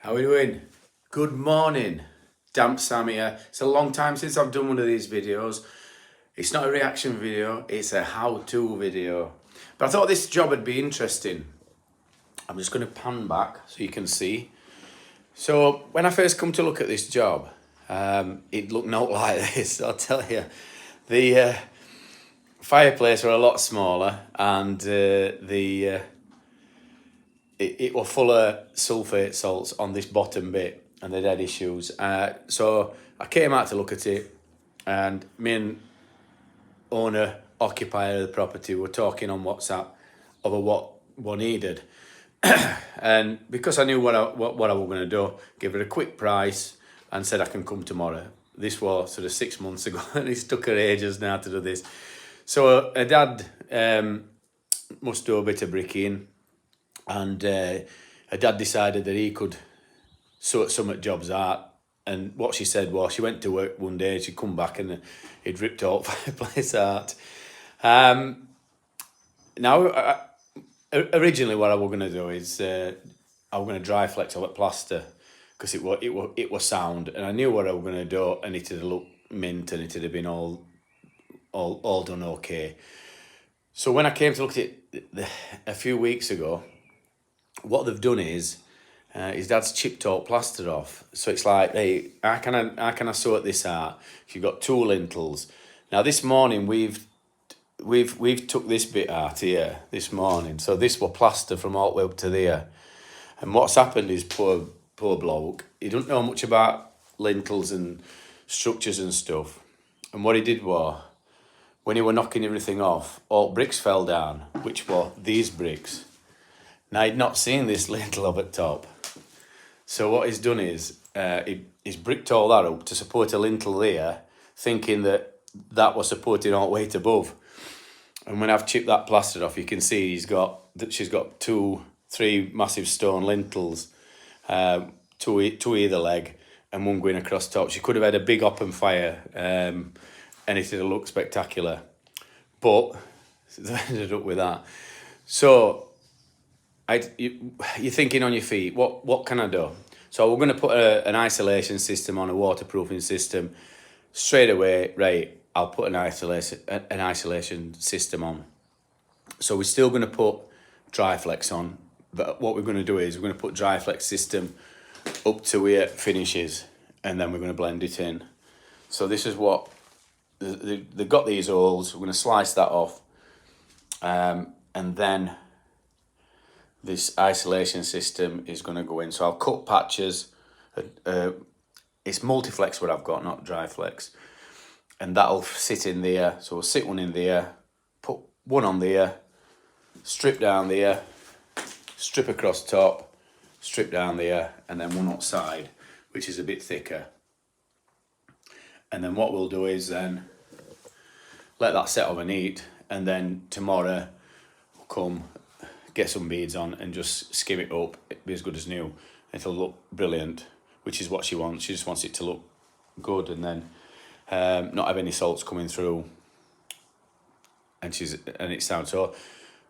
How are we doing? Good morning. Damp Sam here. It's a long time since I've done one of these videos. It's not a reaction video, it's a how-to video. But I thought this job would be interesting. I'm just going to pan back so you can see. So when I first come to look at this job, it looked not like this, I'll tell you. The fireplace were a lot smaller and it was full of sulphate salts on this bottom bit and they'd had issues. So I came out to look at it, and me and owner, occupier of the property were talking on WhatsApp over what one needed. And because I knew what I was going to do, give it a quick price and said I can come tomorrow. This was sort of 6 months ago and it's took her ages now to do this. So her dad must do a bit of bricking, and her dad decided that he could sort some jobs out. And what she said was, she went to work one day, she'd come back and he'd ripped all fireplace out. Now, originally what I was going to do is I was going to Dryflex over plaster because it was sound, and I knew what I was going to do, and it had looked mint and it had been all done okay. So when I came to look at it a few weeks ago, what they've done is his dad's chipped all plaster off. So it's like, hey, how can I sort this out? You've got two lintels. Now this morning we've took this bit out here this morning. So this was plaster from all the way up to there. And what's happened is poor bloke, he don't know much about lintels and structures and stuff. And what he did was, when he were knocking everything off, all bricks fell down, which were these bricks. Now, he'd not seen this lintel up at top. So what he's done is, he's bricked all that up to support a lintel there, thinking that was supporting all the way above. And when I've chipped that plaster off, you can see she's got 3 massive stone lintels, two either leg, and one going across top. She could have had a big open fire, and it would have looked spectacular. But they ended up with that. So you're thinking on your feet, what can I do? So we're going to put an isolation system on, a waterproofing system. Straight away, right, I'll put an isolation system on. So we're still going to put Dryflex on, but what we're going to do is we're going to put Dryflex system up to where it finishes, and then we're going to blend it in. So this is what, they've got these holes, we're going to slice that off, and then this isolation system is going to go in. So I'll cut patches. It's multiflex what I've got, not Dryflex. And that'll sit in there. So we'll sit one in there, put one on there, strip down there, strip across top, strip down there, and then one outside, which is a bit thicker. And then what we'll do is then let that set overnight, and then tomorrow we'll come, get some beads on and just skim it up. It'll be as good as new. It'll look brilliant, which is what she wants. She just wants it to look good, and then not have any salts coming through. And it sounds so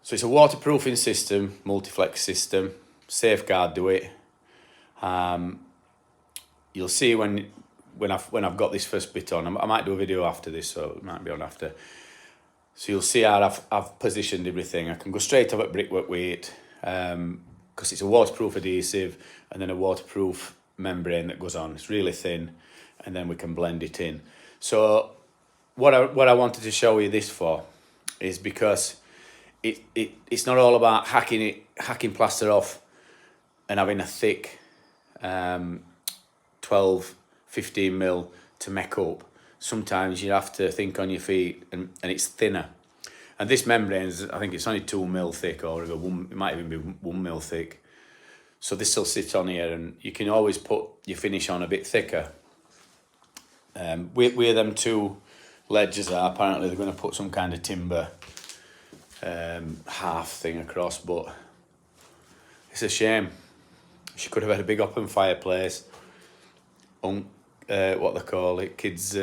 it's a waterproofing system, multiflex system, safeguard do it. You'll see when I've got this first bit on. I might do a video after this, so it might be on after. So you'll see how I've positioned everything. I can go straight up at brickwork weight, because it's a waterproof adhesive and then a waterproof membrane that goes on. It's really thin, and then we can blend it in. So what I wanted to show you this for is because it's not all about hacking plaster off and having a thick 12, 15 mil to make up. Sometimes you have to think on your feet, and it's thinner. And this membrane, I think it's only 2 mil thick, or it might even be 1 mil thick. So this will sit on here, and you can always put your finish on a bit thicker. Where them two ledges are, apparently they're going to put some kind of timber half thing across, but it's a shame. She could have had a big open fireplace. What they call it, kids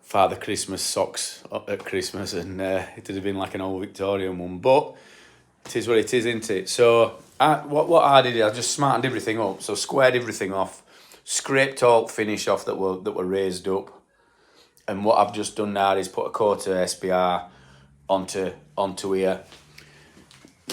Father Christmas socks at Christmas, and it would have been like an old Victorian one, but it is what it is, isn't it? So what I did is I just smartened everything up, so squared everything off, scraped all finish off that were raised up, and what I've just done now is put a coat of SPR onto here.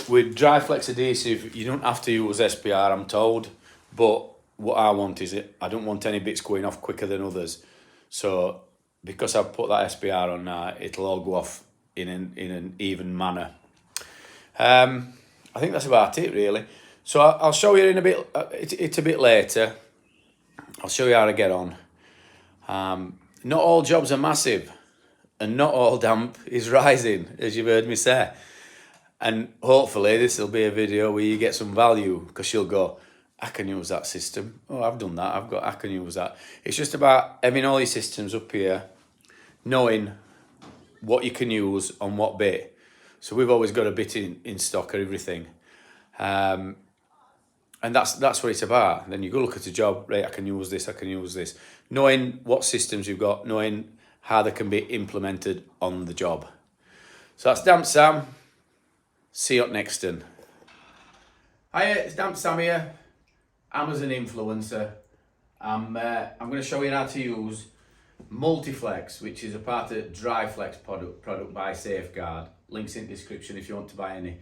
With Dryflex adhesive, you don't have to use SPR, I'm told, but what I want is I don't want any bits going off quicker than others. So because I've put that SPR on now, it'll all go off in an even manner. I think that's about it really. So I'll show you in a bit. It's a bit later. I'll show you how to get on. Not all jobs are massive, and not all damp is rising, as you've heard me say. And hopefully this will be a video where you get some value, because you'll go, I can use that system. Oh, I've done that. I can use that. It's just about having all your systems up here, knowing what you can use on what bit. So we've always got a bit in stock of everything. And that's what it's about. Then you go look at a job, right, I can use this, I can use this. Knowing what systems you've got, knowing how they can be implemented on the job. So that's Damp Sam. See you up next one. Hi, it's Damp Sam here. I'm as an influencer. I'm going to show you how to use Multiflex, which is a part of Dryflex product by Safeguard. Links in the description if you want to buy any.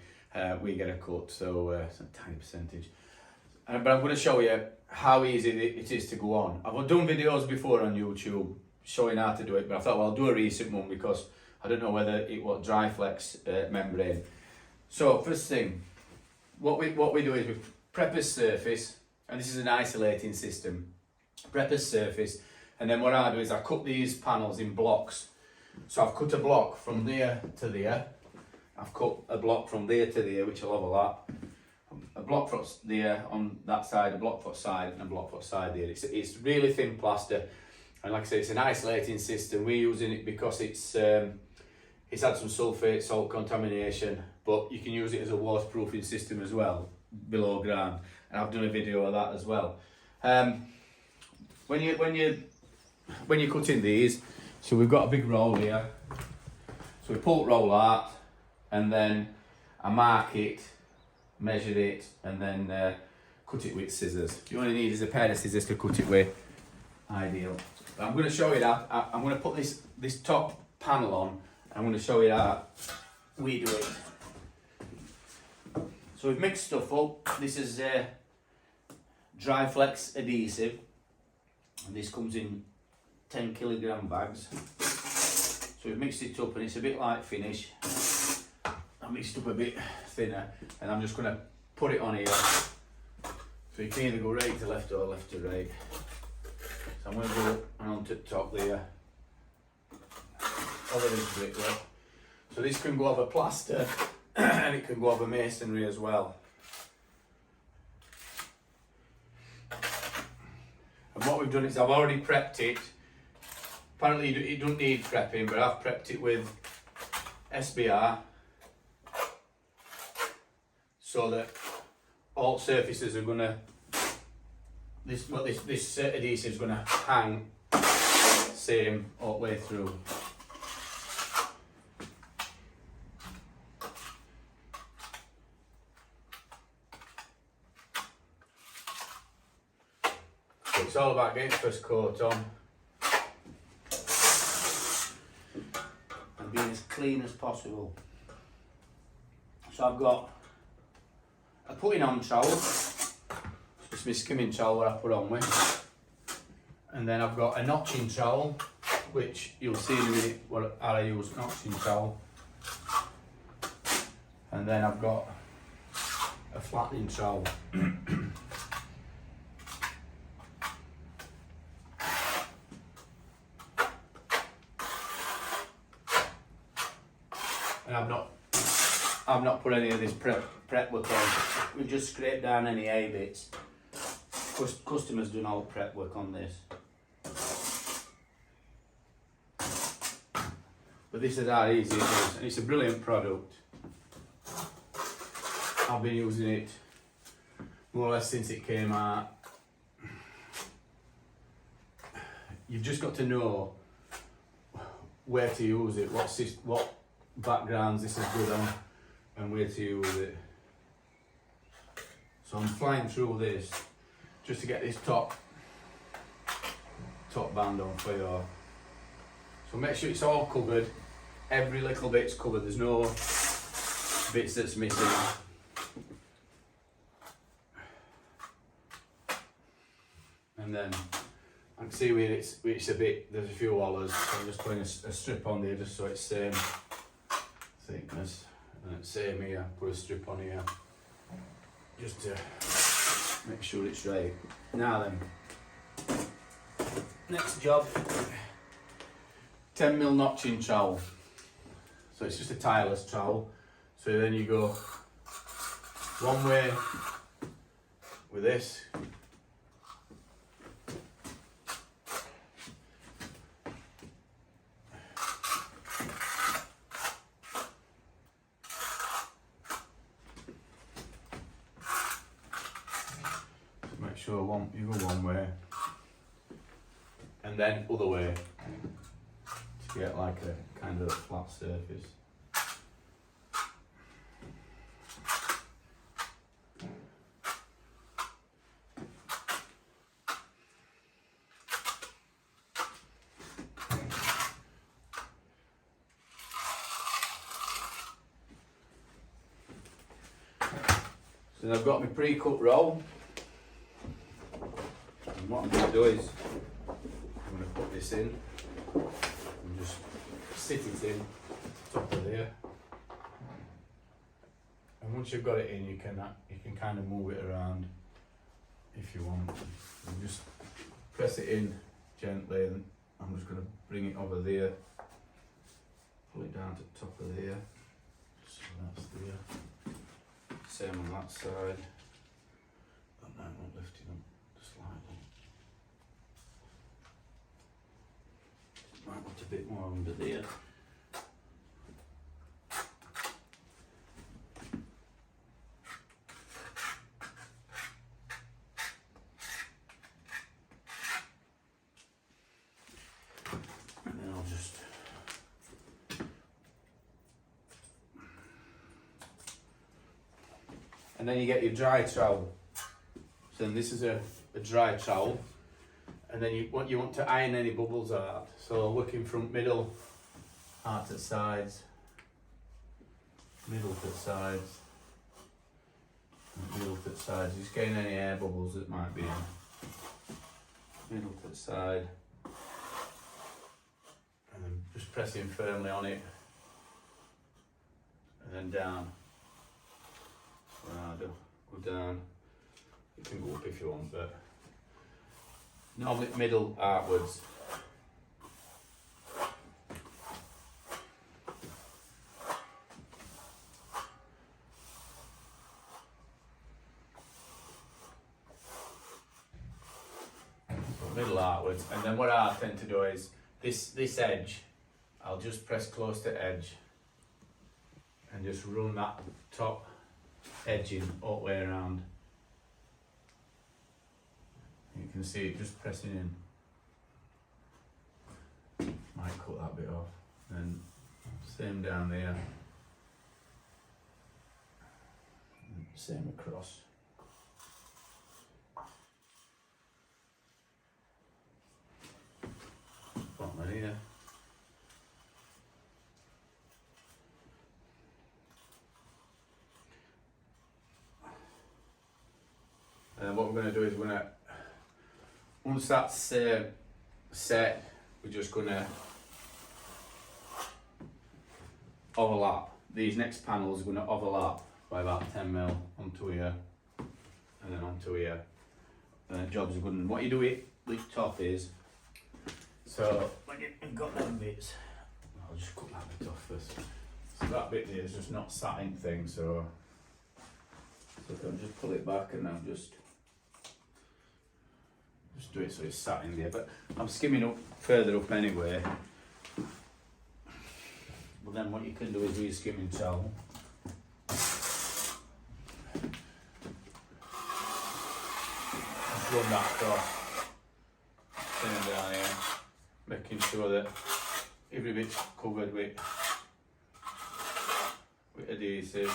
We get a cut, so it's a tiny percentage. But I'm going to show you how easy it is to go on. I've done videos before on YouTube showing how to do it, but I thought, well, I'll do a recent one because I don't know whether it was Dryflex membrane. So first thing, what we do is we prep a surface, and this is an isolating system. Prep a surface, and then what I do is I cut these panels in blocks. So I've cut a block from there to there. I've cut a block from there to there, which will overlap. A block from there on that side, a block foot side, and a block foot side there. It's really thin plaster, and like I say, it's an isolating system. We're using it because it's had some sulphate, salt contamination, but you can use it as a waterproofing system as well, below ground. And I've done a video of that as well. When you're cutting these, so we've got a big roll here. So we pull roll out, and then I mark it, measure it, and then cut it with scissors. You only need is a pair of scissors to cut it with. Ideal. But I'm going to show you that. I'm going to put this top panel on. I'm going to show you how we do it. So we've mixed stuff up. This is Dryflex adhesive, and this comes in 10 kilogram bags. So we've mixed it up, and it's a bit like finish. I mixed up a bit thinner, and I'm just going to put it on here. So you can either go right to left or left to right. So I'm going to go on to the top there. Over this brickwork. So this can go over plaster, and it can go over masonry as well. And what we've done is I've already prepped it. Apparently it don't need prepping, but I've prepped it with SBR so that all surfaces are gonna this adhesive is gonna hang same all the way through. So it's all about getting first coat on and being as clean as possible. So I've got a putting on trowel, it's my skimming trowel that I put on with, and then I've got a notching trowel, which you'll see in a minute how I use notching trowel, and then I've got a flattening trowel. And I've not put any of this prep work on. We've just scraped down any A bits. Customers done all prep work on this. But this is how easy it is, and it's a brilliant product. I've been using it more or less since it came out. You've just got to know where to use it, what backgrounds this is good on, and where to use it. So I'm flying through this just to get this top band on for you. So make sure it's all covered. Every little bit's covered. There's no bits that's missing. And then I can see where it's a bit, there's a few hollers, so I'm just putting a strip on there just so it's same thickness. And it's same here, put a strip on here, just to make sure it's right. Now then, next job, 10mm notching trowel. So it's just a tireless trowel. So then you go one way with this. Make sure you go one way and then other way to get like a kind of flat surface. So I've got my pre-cut roll. And what I'm going to do is I'm going to put this in and just sit it in top of there. And once you've got it in, you can kind of move it around if you want. And just press it in gently, and I'm just going to bring it over there, pull it down to the top of there. So that's there. Same on that side. That might want lifting up slightly. Might want a bit more under there. And then I'll just and then you get your dry trowel. So then this is a dry trowel, and then you want to iron any bubbles out. So working from middle out to sides, middle to sides, and middle to sides. Just getting any air bubbles that might be in. Middle to side, and then just pressing firmly on it, and then down. Go down. You can go up if you want, but normally middle outwards. So middle outwards, and then what I tend to do is this edge, I'll just press close to edge and just run that top edging all the way around. You can see it just pressing in. Might cut that bit off. Then same down there. Same across. Bottom here. And what we're going to do is once that's set, we're just going to overlap. These next panels are going to overlap by about 10mm onto here and then onto here. And the jobs are good. And what you do with top is, so when you've got them bits, I'll just cut that bit off first. So that bit there is just not sat in thing, so I'll just pull it back and then just do it so it's sat in there, but I'm skimming up further up anyway. But then what you can do is with your skimming towel, just run that across, same down here, making sure that every bit's covered with adhesive.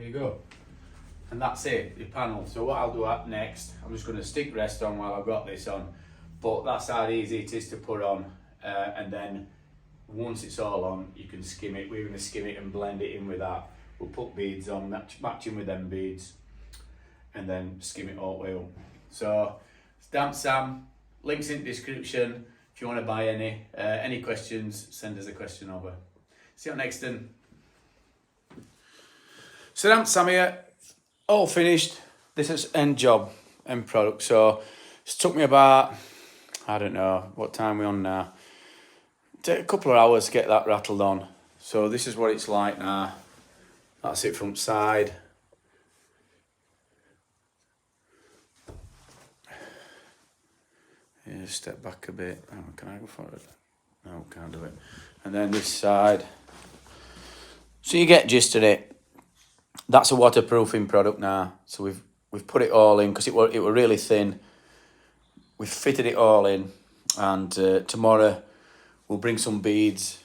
you go. And that's it, the panel. So what I'll do up next, I'm just going to stick rest on while I've got this on, but that's how easy it is to put on, and then once it's all on, you can skim it. We're going to skim it and blend it in with that. We'll put beads on, matching with them beads, and then skim it all the way up. So it's Damp Sam, links in the description if you want to buy any questions, send us a question over. See you next time. So Damp Sam here, all finished. This is end job, end product. So it's took me about, I don't know what time we're on now. Take a couple of hours to get that rattled on. So this is what it's like now. That's it front side. Yeah, step back a bit. Oh, can I go forward? No, can't do it. And then this side. So you get gist of it. That's a waterproofing product now. So we've put it all in because it were really thin. We've fitted it all in, and tomorrow we'll bring some beads,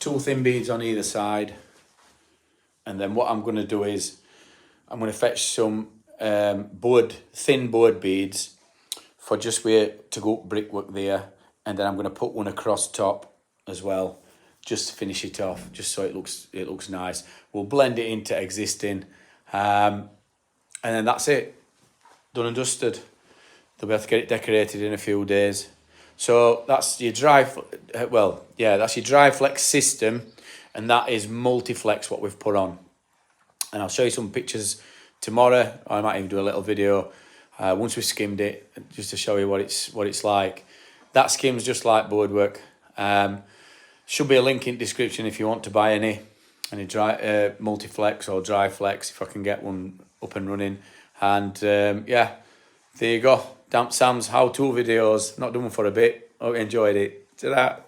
2 thin beads on either side, and then what I'm going to do is I'm going to fetch some thin board beads for just where to go up brickwork there, and then I'm going to put one across top as well, just to finish it off, just so it looks nice. We'll blend it into existing, and then that's it, done and dusted. They'll be able to get it decorated in a few days. So that's your that's your Dryflex system, and that is multi-flex what we've put on. And I'll show you some pictures tomorrow. I might even do a little video once we've skimmed it, just to show you what it's like. That skim's just like boardwork. Should be a link in the description if you want to buy any dry multi-flex or Dryflex, if I can get one up and running. And yeah, there you go. Damp Sam's how-to videos. Not done one for a bit. Hope you enjoyed it. Ta-da.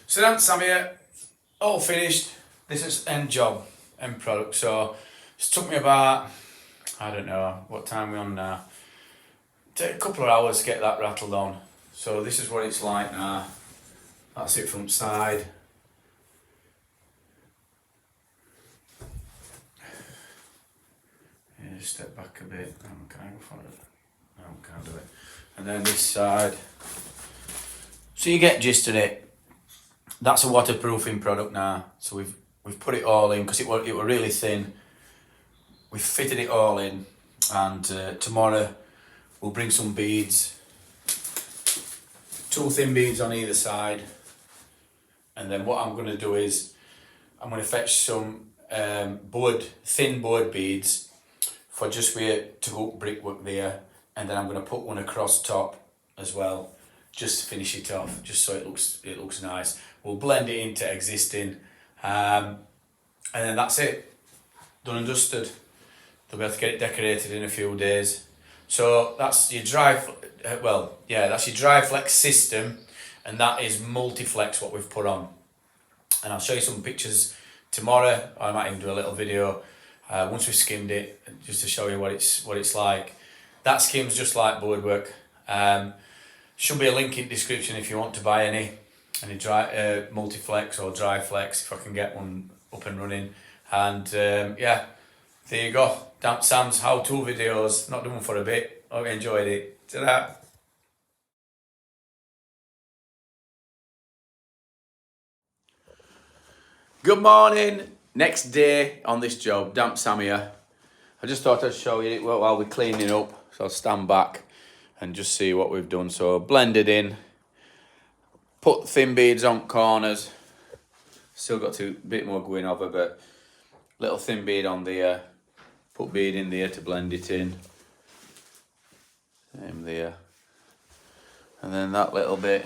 So Damp Sam here, all finished. This is end job, end product. So it's took me about, I don't know what time we're on now. Take a couple of hours to get that rattled on. So this is what it's like now. That's it front side. Yeah, just step back a bit. Oh, can I go forward? No, can't do it. And then this side. So you get gist of it. That's a waterproofing product now. So we've put it all in because it were really thin. We've fitted it all in, and tomorrow we'll bring some beads, 2 thin beads on either side, and then what I'm going to do is I'm going to fetch some thin board beads for just where to go up brickwork there, and then I'm going to put one across top as well, just to finish it off, just so it looks nice. We'll blend it into existing, and then that's it, done and dusted. They'll be able to get it decorated in a few days. So that's your that's your Dryflex system, and that is multi-flex what we've put on. And I'll show you some pictures tomorrow. I might even do a little video once we've skimmed it, just to show you what it's like. That skim's just like boardwork. Should be a link in the description if you want to buy any multi-flex or Dryflex, if I can get one up and running. And yeah, there you go. Damp Sam's how-to videos. Not done one for a bit. Hope you enjoyed it. Ta-da. Good morning. Next day on this job. Damp Sam here. I just thought I'd show you it while we're cleaning up. So I'll stand back and just see what we've done. So blended in. Put thin beads on corners. Still got a bit more going over, but little thin bead on there. Put bead in there to blend it in. Same there. And then that little bit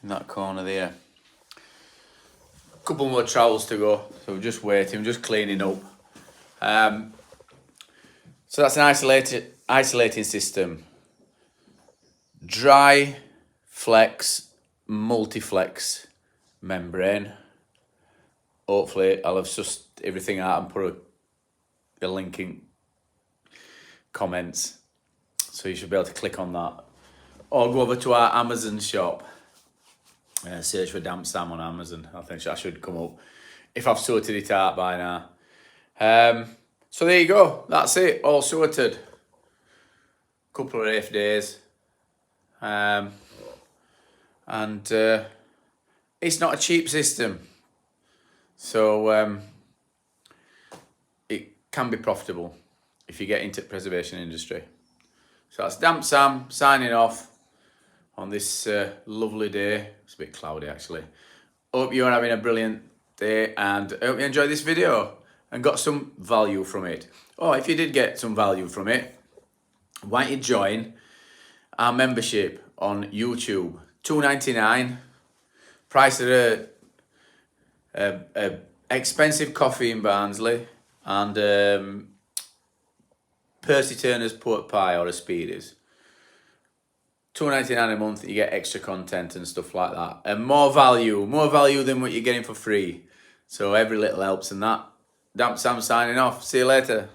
in that corner there. Couple more trowels to go, so we're just waiting, just cleaning up. So that's an isolating system. Dryflex multi-flex membrane. hopefully I'll have sussed everything out and put a link in comments, so you should be able to click on that, or go over to our Amazon shop. Search for Damp Sam on Amazon. I think that should come up if I've sorted it out by now. So there you go. That's it. All sorted. Couple of rough days. And it's not a cheap system. So it can be profitable if you get into the preservation industry. So that's Damp Sam signing off on this lovely day. It's a bit cloudy actually. Hope you're having a brilliant day, and I hope you enjoyed this video and got some value from it. Oh, if you did get some value from it, why don't you join our membership on YouTube? $2.99. Price of a expensive coffee in Barnsley, and Percy Turner's pork pie or a Speedies. $2.99 a month. You get extra content and stuff like that, and more value than what you're getting for free. So every little helps in that. Damp Sam signing off. See you later.